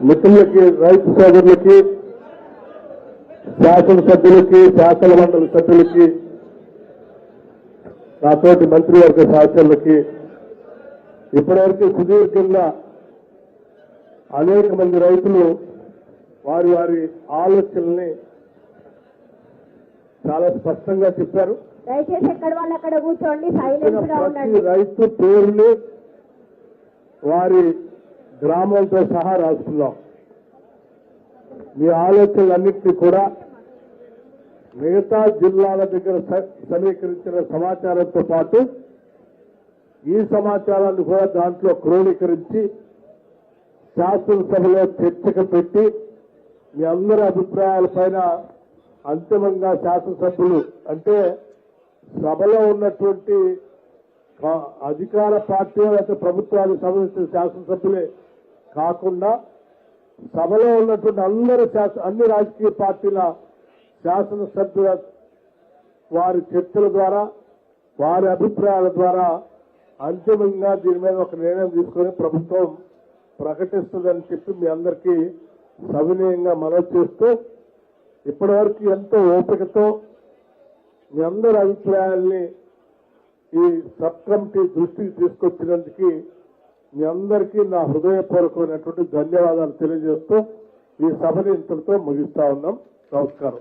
మిత్రులకి, రైతు సోదరులకి, శాసనసభ్యులకి, శాసన మండలి సభ్యులకి, నాతోటి మంత్రివర్గ సహచరులకి, ఇప్పటివరకు సుదీర్ఘంగా అనేక మంది రైతులు వారి వారి ఆలోచనల్ని చాలా స్పష్టంగా చెప్పారు. దయచేసి ఎక్కడ వాళ్ళు అక్కడ కూర్చోండి, సైలెన్స్ గా ఉండండి. ప్రతి రైతు పేరుని వారి గ్రామంతో సహా రాసుకున్నాం. మీ ఆలోచనలన్నింటినీ కూడా మిగతా జిల్లాల దగ్గర సమీకరించిన సమాచారంతో పాటు ఈ సమాచారాన్ని కూడా దాంట్లో క్రోడీకరించి శాసనసభలో చర్చకు పెట్టి మీ అందరి అభిప్రాయాలపైన అంతిమంగా శాసనసభ్యులు అంటే సభలో ఉన్నటువంటి అధికార పార్టీ లేకపోతే ప్రభుత్వానికి సంబంధించిన శాసనసభ్యులే కాకుండా సభలో ఉన్నటువంటి అన్ని రాజకీయ పార్టీల శాసనసభ్యుల వారి చర్చల ద్వారా వారి అభిప్రాయాల ద్వారా అంతిమంగా దీని మీద ఒక నిర్ణయం తీసుకొని ప్రభుత్వం ప్రకటిస్తుందని చెప్పి మీ అందరికీ సవినయంగా మనవి చేస్తూ ఇప్పటివరకు ఎంతో ఓపికతో మీ అందరి అభిప్రాయాల్ని ఈ సబ్ కమిటీ దృష్టికి తీసుకొచ్చినందుకు మీ అందరికీ నా హృదయపూర్వకమైనటువంటి ధన్యవాదాలు తెలియజేస్తూ ఈ సభని ఇంతటితో ముగిస్తా ఉన్నాం. నమస్కారం.